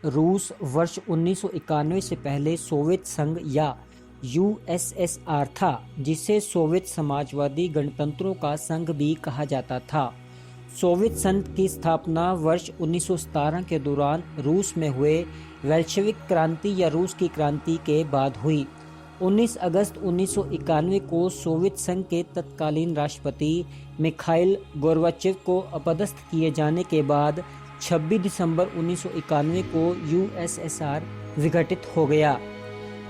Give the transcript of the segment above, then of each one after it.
रूस वर्ष 1991 से पहले सोवियत संघ या यूएसएसआर था, जिसे सोवियत समाजवादी गणतंत्रों का संघ भी कहा जाता था। सोवियत संघ की स्थापना वर्ष 1917 के दौरान रूस में हुए वैश्विक क्रांति या रूस की क्रांति के बाद हुई। 19 अगस्त 1991 को सोवियत संघ के तत्कालीन राष्ट्रपति मिखाइल गोर्बाचेव को अपदस्थ किए जाने के बाद 26 दिसंबर 1991 को यूएसएसआर विघटित हो गया।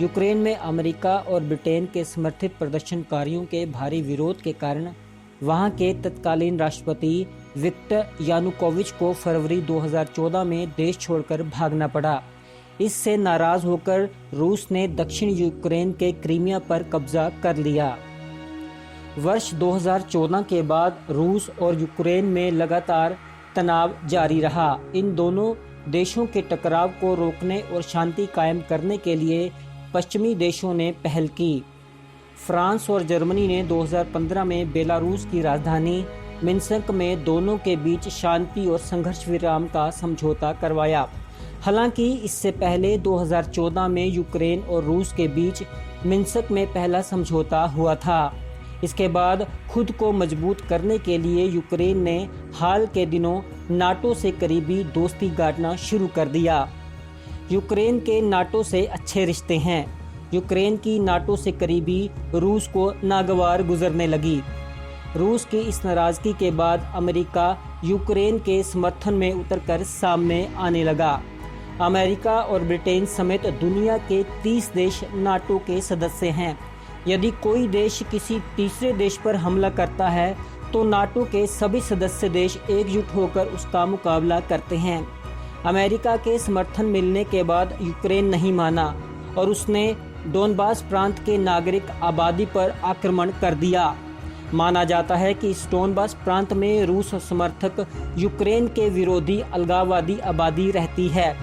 यूक्रेन में अमेरिका और ब्रिटेन के समर्थित प्रदर्शनकारियों के भारी विरोध के कारण वहां के तत्कालीन राष्ट्रपति विक्टर यानुकोविच को फरवरी 2014 में देश छोड़कर भागना पड़ा। इससे नाराज होकर रूस ने दक्षिण यूक्रेन के क्रीमिया पर कब्जा कर लिया। वर्ष 2014 के बाद रूस और यूक्रेन में लगातार तनाव जारी रहा। इन दोनों देशों के टकराव को रोकने और शांति कायम करने के लिए पश्चिमी देशों ने पहल की। फ्रांस और जर्मनी ने 2015 में बेलारूस की राजधानी मिन्स्क में दोनों के बीच शांति और संघर्ष विराम का समझौता करवाया। हालांकि इससे पहले 2014 में यूक्रेन और रूस के बीच मिन्स्क में पहला समझौता हुआ था। इसके बाद खुद को मजबूत करने के लिए यूक्रेन ने हाल के दिनों नाटो से करीबी दोस्ती गांठना शुरू कर दिया। यूक्रेन के नाटो से अच्छे रिश्ते हैं। यूक्रेन की नाटो से करीबी रूस को नागवार गुजरने लगी। रूस की इस नाराजगी के बाद अमेरिका यूक्रेन के समर्थन में उतरकर सामने आने लगा। अमेरिका और ब्रिटेन समेत दुनिया के 30 देश नाटो के सदस्य हैं। यदि कोई देश किसी तीसरे देश पर हमला करता है तो नाटो के सभी सदस्य देश एकजुट होकर उसका मुकाबला करते हैं। अमेरिका के समर्थन मिलने के बाद यूक्रेन नहीं माना और उसने डोनबास प्रांत के नागरिक आबादी पर आक्रमण कर दिया। माना जाता है कि इस डोनबास प्रांत में रूस समर्थक यूक्रेन के विरोधी अलगाववादी आबादी रहती है।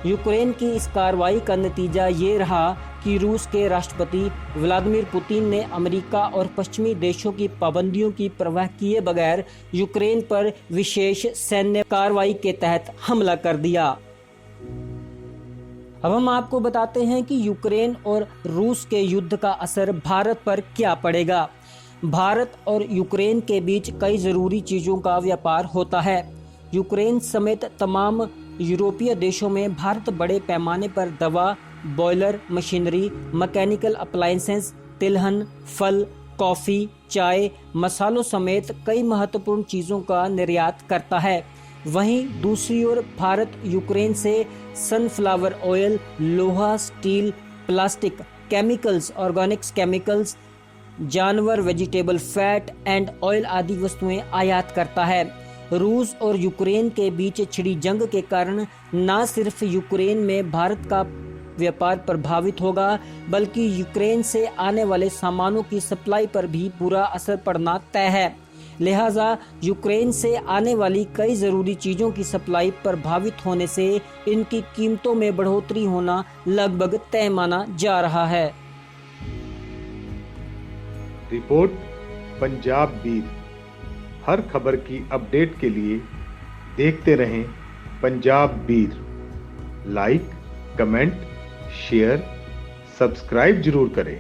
यूक्रेन की इस कार्रवाई का नतीजा ये रहा कि रूस के राष्ट्रपति व्लादिमीर पुतिन ने अमेरिका और पश्चिमी देशों की पाबंदियों की परवाह किए बगैर यूक्रेन पर विशेष सैन्य कार्रवाई के तहत हमला कर दिया। अब हम आपको बताते हैं कि यूक्रेन और रूस के युद्ध का असर भारत पर क्या पड़ेगा। भारत और यूक्रेन के बीच कई ज़रूरी चीज़ों का व्यापार होता है। यूक्रेन समेत तमाम यूरोपीय देशों में भारत बड़े पैमाने पर दवा, बॉयलर, मशीनरी, मैकेनिकल अप्लायंसेस, तिलहन, फल, कॉफ़ी, चाय, मसालों समेत कई महत्वपूर्ण चीज़ों का निर्यात करता है। वहीं दूसरी ओर भारत यूक्रेन से सनफ्लावर ऑयल, लोहा, steel, plastic, chemicals, Organics chemicals, जानवर, वेजिटेबल फैट एंड ऑयल आदि वस्तुएं आयात करता है। रूस और यूक्रेन के बीच छिड़ी जंग के कारण न सिर्फ यूक्रेन में भारत का व्यापार प्रभावित होगा, बल्कि यूक्रेन से आने वाले सामानों की सप्लाई पर भी बुरा असर पड़ना तय है। लिहाजा यूक्रेन से आने वाली कई ज़रूरी चीज़ों की सप्लाई प्रभावित होने से इनकी कीमतों में बढ़ोतरी होना लगभग तय माना जा रहा है। रिपोर्ट पंजाब बीर। हर खबर की अपडेट के लिए देखते रहें पंजाब बीर। लाइक, कमेंट, शेयर, सब्सक्राइब जरूर करें।